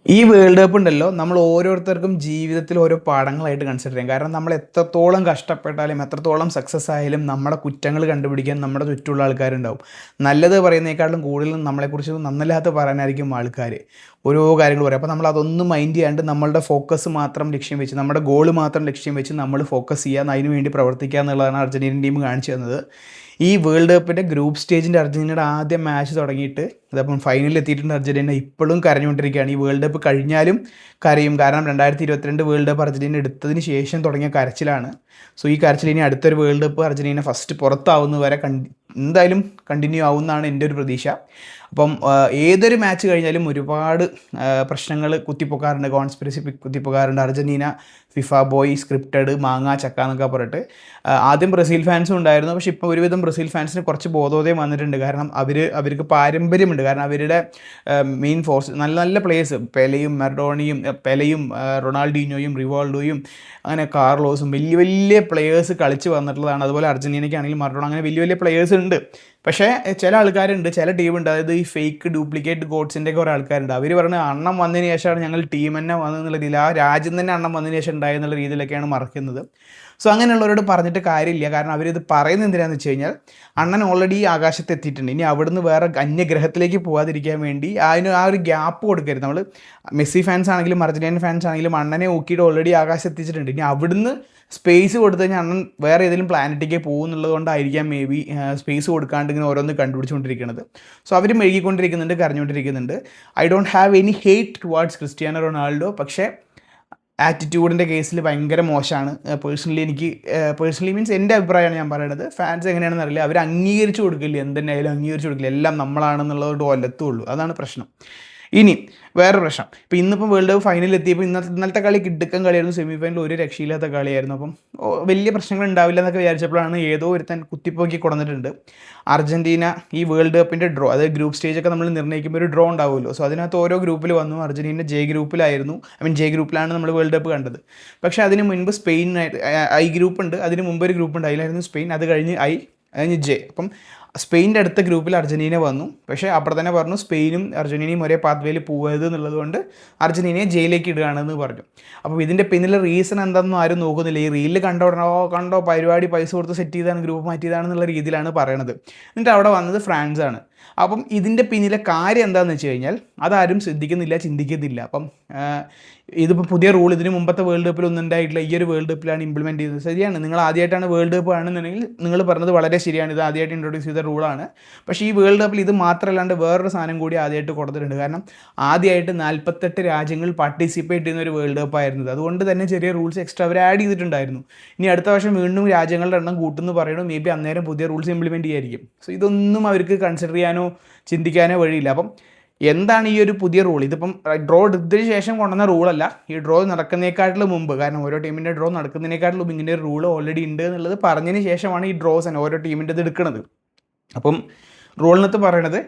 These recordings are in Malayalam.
ഈ വേൾഡ് കപ്പ് ഉണ്ടല്ലോ നമ്മൾ ഓരോരുത്തർക്കും ജീവിതത്തിൽ ഓരോ പാഠങ്ങളായിട്ട് കൺസിഡർ ചെയ്യും. കാരണം നമ്മൾ എത്രത്തോളം കഷ്ടപ്പെട്ടാലും എത്രത്തോളം സക്സസ് ആയാലും നമ്മുടെ കുറ്റങ്ങൾ കണ്ടുപിടിക്കാൻ നമ്മുടെ ചുറ്റുമുള്ള ആൾക്കാരുണ്ടാവും. നല്ലത് പറയുന്നതിനേക്കാളും കൂടുതലും നമ്മളെക്കുറിച്ച് നന്നല്ലാത്ത പറയാനായിരിക്കും ആൾക്കാർ ഓരോ കാര്യങ്ങൾ പറയും. അപ്പോൾ നമ്മൾ അതൊന്നും മൈൻഡ് ചെയ്യാണ്ട് നമ്മളുടെ ഫോക്കസ് മാത്രം ലക്ഷ്യം വെച്ച് നമ്മുടെ ഗോൾ മാത്രം ലക്ഷ്യം വെച്ച് നമ്മൾ ഫോക്കസ് ചെയ്യുക, അതിന് വേണ്ടി പ്രവർത്തിക്കുക എന്നുള്ളതാണ് അർജൻറ്റീനൻ ടീം കാണിച്ചു തന്നത്. ഈ വേൾഡ് കപ്പിൻ്റെ ഗ്രൂപ്പ് സ്റ്റേജിൻ്റെ അർജൻറ്റീനയുടെ ആദ്യ മാച്ച് തുടങ്ങിയിട്ട് ഇതപ്പം ഫൈനലിൽ എത്തിയിട്ടുണ്ട് അർജൻറ്റീന. ഇപ്പോഴും കരഞ്ഞുകൊണ്ടിരിക്കുകയാണ്. ഈ വേൾഡ് കപ്പ് കഴിഞ്ഞാലും കരയും. കാരണം 2022 വേൾഡ് കപ്പ് അർജൻറ്റീന എടുത്തതിന് ശേഷം തുടങ്ങിയ കരച്ചിലാണ്. സോ ഈ കരച്ചിൽ ഇനി അടുത്തൊരു വേൾഡ് കപ്പ് അർജൻറ്റീന ഫസ്റ്റ് പുറത്താവുന്ന വരെ എന്തായാലും കണ്ടിന്യൂ ആവുമെന്നാണ് എൻ്റെ ഒരു പ്രതീക്ഷ. അപ്പം ഏതൊരു മാച്ച് കഴിഞ്ഞാലും ഒരുപാട് പ്രശ്നങ്ങൾ കുത്തിപ്പൊക്കാറുണ്ട്, കോൺസ്പിറസി കുത്തിപ്പൊക്കാറുണ്ട്. അർജൻറ്റീന ഫിഫ ബോയ്, സ്ക്രിപ്റ്റഡ്, മാങ്ങ ചക്ക എന്നൊക്കെ പറഞ്ഞിട്ട് ആദ്യം ബ്രസീൽ ഫാൻസും ഉണ്ടായിരുന്നു. പക്ഷേ ഇപ്പോൾ ഒരുവിധം ബ്രസീൽ ഫാൻസിന് കുറച്ച് ബോധോദയം വന്നിട്ടുണ്ട്. കാരണം അവർക്ക് പാരമ്പര്യമുണ്ട്. കാരണം അവരുടെ മെയിൻ ഫോഴ്സ് നല്ല നല്ല പ്ലേയേഴ്സ്, പെലയും റൊണാൾഡീനോയും റിവാൾഡോയും അങ്ങനെ കാർലോസും വലിയ വലിയ പ്ലേയേഴ്സ് കളിച്ച് വന്നിട്ടുള്ളതാണ്. അതുപോലെ അർജൻറ്റീനയ്ക്കാണെങ്കിലും മറഡോണ, അങ്ങനെ വലിയ വലിയ പ്ലേയേഴ്സ് ഉണ്ട്. പക്ഷേ ചില ആൾക്കാരുണ്ട്, ചില ടീമുണ്ട്, അതായത് ഈ ഫേക്ക് ഡ്യൂപ്ലിക്കേറ്റ് ഗോഡ്സിൻ്റെ ഒക്കെ കുറേ ആൾക്കാരുണ്ട്. അവർ പറഞ്ഞ് അണ്ണം വന്നതിന് ശേഷമാണ് ഞങ്ങൾ ടീം തന്നെ വന്നതെന്നുള്ള രീതിയിൽ, ആ രാജ്യം തന്നെ അണ്ണം വന്നതിന് ശേഷം ഉണ്ടായെന്നുള്ള രീതിയിലൊക്കെയാണ് മറക്കുന്നത്. സോ അങ്ങനെയുള്ളവരോട് പറഞ്ഞിട്ട് കാര്യമില്ല. കാരണം അവരിത് പറയുന്നത് എന്തിനാണെന്ന് വെച്ച് കഴിഞ്ഞാൽ അണ്ണൻ ഓൾറെഡി ആകാശത്ത് എത്തിയിട്ടുണ്ട്. ഇനി അവിടുന്ന് വേറെ അന്യഗ്രഹത്തിലേക്ക് പോകാതിരിക്കാൻ വേണ്ടി അതിന് ആ ഒരു ഗ്യാപ്പ് കൊടുക്കരുത്. നമ്മൾ മെസ്സി ഫാൻസ് ആണെങ്കിലും അർജൻറ്റീനൻ ഫാൻസ് ആണെങ്കിലും അണ്ണനെ നോക്കിയിട്ട് ഓൾറെഡി ആകാശത്ത് എത്തിച്ചിട്ടുണ്ട്. ഇനി അവിടുന്ന് സ്പേസ് കൊടുത്തു കഴിഞ്ഞാൽ അണ്ണൻ വേറെ ഏതെങ്കിലും പ്ലാനറ്റിലേക്ക് പോകുന്നുള്ളത് കൊണ്ടായിരിക്കാം മേ ബി സ്പേസ് കൊടുക്കാണ്ട് ഇങ്ങനെ ഓരോന്ന് കണ്ടുപിടിച്ചുകൊണ്ടിരിക്കുന്നത്. സോ അവർ മെഴുകിക്കൊണ്ടിരിക്കുന്നുണ്ട്, കരഞ്ഞുകൊണ്ടിരിക്കുന്നുണ്ട്. I don't have any hate towards Cristiano Ronaldo. പക്ഷേ ആറ്റിറ്റ്യൂഡിൻ്റെ കേസിൽ ഭയങ്കര മോശമാണ്. പേഴ്സണലി മീൻസ് എൻ്റെ അഭിപ്രായമാണ് ഞാൻ പറയുന്നത്. ഫാൻസ് എങ്ങനെയാണെന്ന് അറിയില്ല, അവർ അംഗീകരിച്ച് കൊടുക്കില്ല, എന്തെന്നായാലും അംഗീകരിച്ച് കൊടുക്കില്ല, എല്ലാം നമ്മളാണെന്നുള്ളതുകൊണ്ട് ഒലത്തുള്ളൂ. അതാണ് പ്രശ്നം. ഇനി വേറെ പ്രശ്നം, ഇപ്പോൾ ഇന്നിപ്പോൾ വേൾഡ് കപ്പ് ഫൈനലിൽ എത്തിയപ്പോൾ ഇന്നലത്തെ കളി കിടുക്കൻ കളിയായിരുന്നു. സെമി ഫൈനലിൽ ഒരു രക്ഷയില്ലാത്ത കളിയായിരുന്നു. അപ്പം വലിയ പ്രശ്നങ്ങൾ ഉണ്ടാവില്ല എന്നൊക്കെ വിചാരിച്ചപ്പോഴാണ് ഏതോ ഒരുത്തൻ കുത്തിപ്പോക്കി കൊടുത്തിട്ടുണ്ട്. അർജൻറ്റീന ഈ വേൾഡ് കപ്പിൻ്റെ ഡ്രോ, അതായത് ഗ്രൂപ്പ് സ്റ്റേജൊക്കെ നമ്മൾ നിർണ്ണയിക്കുമ്പോൾ ഒരു ഡ്രോ ഉണ്ടാവുമല്ലോ. സോ അതിനകത്ത് ഓരോ ഗ്രൂപ്പിൽ വന്നു. അർജൻറ്റീന ജെ ഗ്രൂപ്പിലായിരുന്നു. ജെ ഗ്രൂപ്പിലാണ് നമ്മൾ വേൾഡ് കപ്പ് കണ്ടത്. പക്ഷേ അതിന് മുൻപ് സ്പെയിനായിട്ട് ഐ ഗ്രൂപ്പ് ഉണ്ട്, അതിന് മുമ്പ് ഒരു ഗ്രൂപ്പ് ഉണ്ട്, അതിലായിരുന്നു സ്പെയിൻ. അത് കഴിഞ്ഞ് കഴിഞ്ഞ് ജെ. അപ്പം സ്പെയിൻ്റെ അടുത്ത ഗ്രൂപ്പിൽ അർജൻറ്റീന വന്നു. പക്ഷേ അപ്പോൾ തന്നെ പറഞ്ഞു സ്പെയിനും അർജൻറ്റീനയും ഒരേ പാത്വേയിൽ പോകരുത് എന്നുള്ളത് കൊണ്ട് അർജൻറ്റീനയെ ജയിലിലേക്ക് ഇടുകയാണെന്ന് പറഞ്ഞു. അപ്പോൾ ഇതിൻ്റെ പിന്നിലെ റീസൺ എന്താണെന്നും ആരും നോക്കുന്നില്ല. ഈ റീലിൽ കണ്ടോ പരിപാടി പൈസ കൊടുത്ത് സെറ്റ് ചെയ്താണ്, ഗ്രൂപ്പ് മാറ്റിയതാണെന്നുള്ള രീതിയിലാണ് പറയണത്. എന്നിട്ട് അവിടെ വന്നത് ഫ്രാൻസാണ്. അപ്പം ഇതിൻ്റെ പിന്നിലെ കാര്യം എന്താണെന്ന് വെച്ച് കഴിഞ്ഞാൽ അതാരും ശ്രദ്ധിക്കുന്നില്ല, ചിന്തിക്കുന്നില്ല. അപ്പം ഇതിപ്പോൾ പുതിയ റൂൾ ഇതിന് മുമ്പത്തെ വേൾഡ് കപ്പിൽ ഒന്നും ഉണ്ടായിട്ടില്ല, ഈ ഒരു വേൾഡ് കപ്പിലാണ് ഇംപ്ലിമെൻറ്റ് ചെയ്തത്. ശരിയാണ്, നിങ്ങൾ ആദ്യമായിട്ടാണ് വേൾഡ് കപ്പ് ആണെന്നുണ്ടെങ്കിൽ നിങ്ങൾ പറഞ്ഞത് വളരെ ശരിയാണ്, ഇത് ആദ്യമായിട്ട് ഇൻട്രൊഡ്യൂസ് ചെയ്ത റൂളാണ്. പക്ഷേ ഈ വേൾഡ് കപ്പിൽ ഇത് മാത്രമല്ലാണ്ട് വേറൊരു സാധനം കൂടി ആദ്യമായിട്ട് കൊടുത്തിട്ടുണ്ട്. കാരണം ആദ്യമായിട്ട് 48 രാജ്യങ്ങൾ പാർട്ടിസിപ്പേറ്റ് ചെയ്യുന്ന ഒരു വേൾഡ് കപ്പ് ആയിരുന്നത്. അതുകൊണ്ട് തന്നെ ചെറിയ റൂൾസ് എക്സ്ട്രാ അവർ ആഡ് ചെയ്തിട്ടുണ്ടായിരുന്നു. ഇനി അടുത്ത വർഷം വീണ്ടും രാജ്യങ്ങളുടെ എണ്ണം കൂട്ടുമെന്ന് പറയുന്നു. മേ ബി അന്നേരം പുതിയ റൂൾസ് ഇംപ്ലിമെൻറ്റ് ചെയ്യായിരിക്കും. സോ ഇതൊന്നും അവർക്ക് കൺസിഡർ ചെയ്യാനോ ചിന്തിക്കാനോ വഴിയില്ല. അപ്പം എന്താണ് ഈ ഒരു പുതിയ റൂൾ? ഇതിപ്പം ഡ്രോ എടുത്തതിന് ശേഷം കൊണ്ടുവന്ന റൂളല്ല, ഈ ഡ്രോ നടക്കുന്നതിനേക്കാട്ടിലും മുമ്പ്. കാരണം ഓരോ ടീമിൻ്റെ ഡ്രോ നടക്കുന്നതിനേക്കാട്ടിലും മുമ്പ് ഇങ്ങനെ ഒരു റൂൾ ഓൾറെഡി ഉണ്ട് എന്നുള്ളത് പറഞ്ഞതിന് ശേഷമാണ് ഈ ഡ്രോസ് ഓരോ ടീമിൻ്റെ ഇത് എടുക്കുന്നത്. അപ്പം റൂളിനകത്ത് പറയണത്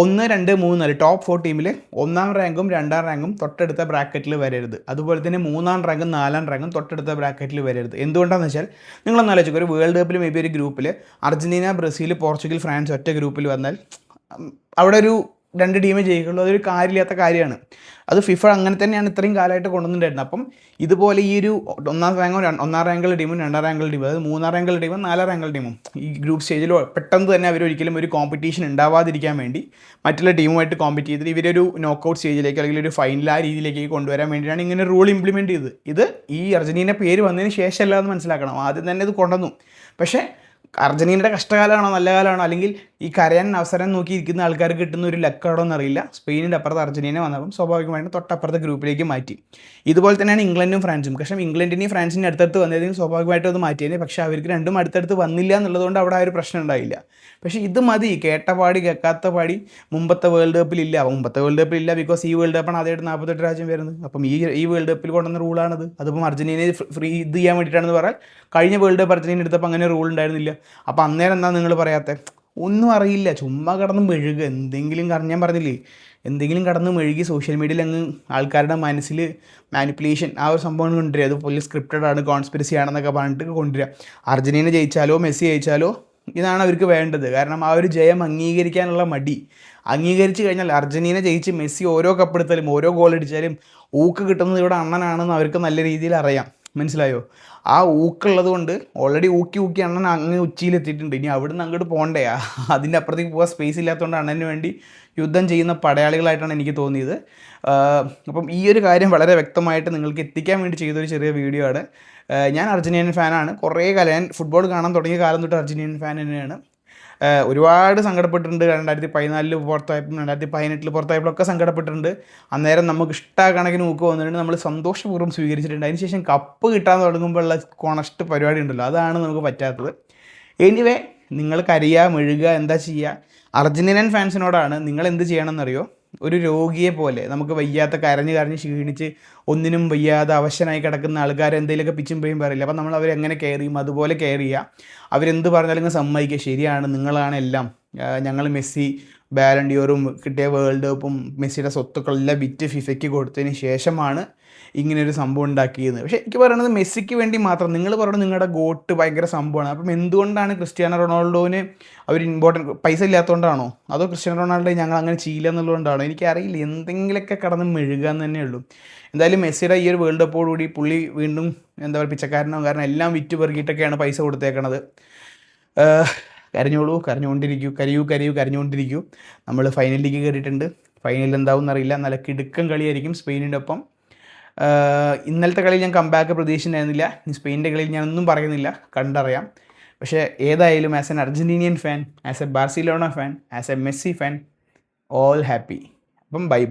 1, 2, 3, 4 ടോപ്പ് 4 ടീമിൽ 1ാം റാങ്കും 2ാം റാങ്കും തൊട്ടടുത്ത ബ്രാക്കറ്റിൽ വരരുത്. അതുപോലെ തന്നെ 3ാം റാങ്കും 4ാം റാങ്കും തൊട്ടടുത്ത ബ്രാക്കറ്റിൽ വരരുത്. എന്തുകൊണ്ടാണെന്ന് വെച്ചാൽ നിങ്ങളൊന്ന് ആലോചിക്കുക, ഒരു വേൾഡ് കപ്പിൽ മേ ബി ഒരു ഗ്രൂപ്പിൽ അർജൻറ്റീന, ബ്രസീൽ, പോർച്ചുഗൽ, ഫ്രാൻസ് ഒറ്റ ഗ്രൂപ്പിൽ വന്നാൽ അവിടെ ഒരു 2 ടീമേ ജയിക്കുള്ളൂ. അതൊരു കാര്യമില്ലാത്ത കാര്യമാണ്. അത് ഫിഫ അങ്ങനെ തന്നെയാണ് ഇത്രയും കാലമായിട്ട് കൊണ്ടുവന്നിട്ടുണ്ടായിരുന്നത്. അപ്പം ഇതുപോലെ ഈ ഒരു 1ാം റാങ്കുള്ള ടീമും 2ാം റാങ്കുള്ള ടീമും, അതായത് 3ാം റാങ്കുള്ള ടീമും 4ാം റാങ്കുള്ള ടീമും ഈ ഗ്രൂപ്പ് സ്റ്റേജിൽ പെട്ടെന്ന് തന്നെ അവരൊരിക്കലും ഒരു കോമ്പറ്റീഷൻ ഉണ്ടാവാതിരിക്കാൻ വേണ്ടി മറ്റുള്ള ടീമുമായിട്ട് കോമ്പറ്റ് ചെയ്തിട്ട് ഇവരൊരു നോക്കൗട്ട് സ്റ്റേജിലേക്ക് അല്ലെങ്കിൽ ഒരു ഫൈനൽ ആ രീതിയിലേക്ക് കൊണ്ടുവരാൻ വേണ്ടിയിട്ടാണ് ഇങ്ങനെ റൂൾ ഇംപ്ലിമെൻറ്റ് ചെയ്തത്. ഇത് ഈ അർജൻറ്റീന പേര് വന്നതിന് ശേഷമല്ല എന്ന് മനസ്സിലാക്കണം. ആദ്യം തന്നെ ഇത് കൊണ്ടുവന്നു. പക്ഷേ അർജൻറ്റീനയുടെ കഷ്ടകാലമാണോ നല്ല കാലമാണോ, അല്ലെങ്കിൽ ഈ കരയാൻ അവസരം നോക്കിയിരിക്കുന്ന ആൾക്കാർക്ക് കിട്ടുന്ന ഒരു ലക്കാണോ എന്നറിയില്ല. സ്പെയിനിൻ്റെ അപ്പുറത്ത് അർജൻറ്റീന വന്നപ്പം സ്വാഭാവികമായിട്ടും തൊട്ടപ്പുറത്തെ ഗ്രൂപ്പിലേക്ക് മാറ്റി. ഇതുപോലെ തന്നെയാണ് ഇംഗ്ലണ്ടും ഫ്രാൻസും. പക്ഷേ ഇംഗ്ലണ്ടിനെയും ഫ്രാൻസിൻ്റെ അടുത്തടുത്ത് വന്നതെങ്കിൽ സ്വാഭാവികമായിട്ടും അത് മാറ്റിയത്. പക്ഷേ അവർക്ക് രണ്ടും അടുത്തടുത്ത് വന്നില്ല എന്നുള്ളതുകൊണ്ട് അവിടെ ആ ഒരു പ്രശ്നം ഉണ്ടായില്ല. പക്ഷേ ഇത് മതി, കേട്ട പാടി കേൾക്കാത്ത പാടി മുമ്പത്തെ വേൾഡ് കപ്പിലില്ല. ബിക്കോസ് ഈ വേൾഡ് കപ്പാണ് ആദ്യമായിട്ട് 48 രാജ്യം വരുന്നത്. അപ്പം ഈ വേൾഡ് കപ്പിൽ കൊണ്ടുവന്ന റൂളാണത്. അതിപ്പം അർജൻറ്റീനയെ ഇത് ചെയ്യാൻ വേണ്ടിയിട്ടാണെന്ന് പറഞ്ഞാൽ കഴിഞ്ഞ വേൾഡ് കപ്പ് അർജൻറ്റീന എടുത്തപ്പോൾ അങ്ങനെ റൂൾ ഉണ്ടായിരുന്നില്ല. അപ്പോൾ അന്നേരം എന്താ നിങ്ങൾ പറയാത്തത്? ഒന്നും അറിയില്ല, ചുമ്മാ കടന്ന് മെഴുകുക. ഞാൻ പറഞ്ഞില്ലേ, എന്തെങ്കിലും കടന്ന് മെഴുകി സോഷ്യൽ മീഡിയയിൽ അങ്ങ് ആൾക്കാരുടെ മനസ്സിൽ മാനിപ്പുലേഷൻ ആ ഒരു സംഭവം കൊണ്ടുവരിക. അത് പുള്ളി സ്ക്രിപ്റ്റഡ് ആണ്, കോൺസ്പിറസി ആണെന്നൊക്കെ പറഞ്ഞിട്ട് കൊണ്ടുവരിക. അർജൻറ്റീന ജയിച്ചാലോ മെസ്സി ജയിച്ചാലോ ഇതാണ് അവർക്ക് വേണ്ടത്. കാരണം ആ ഒരു ജയം അംഗീകരിക്കാനുള്ള മടി, അംഗീകരിച്ച് കഴിഞ്ഞാൽ അർജൻറ്റീന ജയിച്ച് മെസ്സി ഓരോ കപ്പെടുത്താലും ഓരോ ഗോൾ അടിച്ചാലും ഊക്ക് കിട്ടുന്നത് ഇവിടെ അണ്ണനാണെന്ന് അവർക്ക് നല്ല രീതിയിൽ അറിയാം. മനസ്സിലായോ? ആ ഊക്കുള്ളത് കൊണ്ട് ഓൾറെഡി ഊക്കി അണ്ണൻ അങ്ങ് ഉച്ചിയിലെത്തിയിട്ടുണ്ട്. ഇനി അവിടുന്ന് അങ്ങോട്ട് പോകണ്ടേ? അതിൻ്റെ അപ്പുറത്തേക്ക് പോകാൻ സ്പേസ് ഇല്ലാത്തതുകൊണ്ട് അണ്ണന് വേണ്ടി യുദ്ധം ചെയ്യുന്ന പടയാളികളായിട്ടാണ് എനിക്ക് തോന്നിയത്. അപ്പം ഈ ഒരു കാര്യം വളരെ വ്യക്തമായിട്ട് നിങ്ങൾക്ക് എത്തിക്കാൻ വേണ്ടി ചെയ്തൊരു ചെറിയ വീഡിയോ ആണ്. ഞാൻ അർജൻറ്റീനൻ ഫാനാണ്. കുറേ കാലം ഞാൻ ഫുട്ബോൾ കാണാൻ തുടങ്ങിയ കാലം തൊട്ട് അർജൻറ്റീനൻ ഫാൻ തന്നെയാണ്. ഒരുപാട് സങ്കടപ്പെട്ടിട്ടുണ്ട്. 2014 പുറത്തായപ്പോഴും 2018 പുറത്തായപ്പോഴൊക്കെ സങ്കടപ്പെട്ടിട്ടുണ്ട്. അന്നേരം നമുക്ക് ഇഷ്ടക്കണക്കിന് ഊക്ക് വന്നിട്ടുണ്ട്, നമ്മൾ സന്തോഷപൂർവ്വം സ്വീകരിച്ചിട്ടുണ്ട്. അതിനുശേഷം കപ്പ് കിട്ടാൻ തുടങ്ങുമ്പോഴുള്ള കൊണസ്റ്റ് പരിപാടി ഉണ്ടല്ലോ, അതാണ് നമുക്ക് പറ്റാത്തത്. എനിവേ, നിങ്ങൾ കരയുക മെഴുകുക എന്താ ചെയ്യുക. അർജൻറ്റീനൻ ഫാൻസിനോടാണ് നിങ്ങൾ എന്ത് ചെയ്യണമെന്നറിയോ? ഒരു രോഗിയെ പോലെ, നമുക്ക് വയ്യാത്ത കരഞ്ഞ് ക്ഷീണിച്ച് ഒന്നിനും വയ്യാതെ അവശനായി കിടക്കുന്ന ആൾക്കാർ എന്തെങ്കിലുമൊക്കെ പിച്ചും പേയും പറയില്ല. അപ്പം നമ്മൾ അവരെങ്ങനെ കെയർ ചെയ്യും, അതുപോലെ കെയർ ചെയ്യുക. അവരെന്ത് പറഞ്ഞാലും നിങ്ങൾ സമ്മതിക്കുക, ശരിയാണ് നിങ്ങളാണ് എല്ലാം, ഞങ്ങൾ മെസ്സി ബാലൺ ഡിയോറും കിട്ടിയ വേൾഡ് കപ്പും മെസ്സിയുടെ സ്വത്തുക്കളെല്ലാം വിറ്റ് ഫിഫയ്ക്ക് കൊടുത്തതിന് ശേഷമാണ് ഇങ്ങനൊരു സംഭവം ഉണ്ടാക്കിയത്. പക്ഷേ എനിക്ക് പറയുന്നത് മെസ്സിക്ക് വേണ്ടി മാത്രം. നിങ്ങൾ പറയുന്നത് നിങ്ങളുടെ ഗോട്ട് ഭയങ്കര സംഭവമാണ്. അപ്പം എന്തുകൊണ്ടാണ് ക്രിസ്ത്യാനോ റൊണാൾഡോന് അവർ ഇമ്പോർട്ടൻറ്റ്, പൈസ ഇല്ലാത്തതുകൊണ്ടാണോ, അതോ ക്രിസ്ത്യാനോ റൊണാൾഡോ ഞങ്ങൾ അങ്ങനെ ചെയ്യില്ല എന്നുള്ളതുകൊണ്ടാണോ എനിക്കറിയില്ല. എന്തെങ്കിലുമൊക്കെ കടന്ന് മെഴുകുക എന്ന് തന്നെ ഉള്ളൂ. എന്തായാലും മെസ്സിയുടെ ഈ ഒരു വേൾഡ് കപ്പോടുകൂടി പുള്ളി വീണ്ടും എന്താ പറയുക പിച്ചക്കാരനോ, കാരണം എല്ലാം വിറ്റ് പെറുക്കിയിട്ടൊക്കെയാണ് പൈസ കൊടുത്തേക്കണത്. കരഞ്ഞോളൂ, കരഞ്ഞുകൊണ്ടിരിക്കൂ. നമ്മൾ ഫൈനലിലേക്ക് കയറിയിട്ടുണ്ട്. ഫൈനലിൽ എന്താവും എന്നറിയില്ല. നല്ല കിടുക്കൻ കളിയായിരിക്കും സ്പെയിനിൻ്റെ ഒപ്പം. ഇന്നലത്തെ കളിയിൽ ഞാൻ കംബാക്ക് പ്രതീക്ഷിച്ചിട്ടുണ്ടായിരുന്നില്ല. സ്പെയിനിൻ്റെ കളിയിൽ ഞാനൊന്നും പറയുന്നില്ല, കണ്ടറിയാം. പക്ഷേ ഏതായാലും as an Argentinian fan, as A Barcelona fan, as A Messi fan, all happy. അപ്പം ബൈ.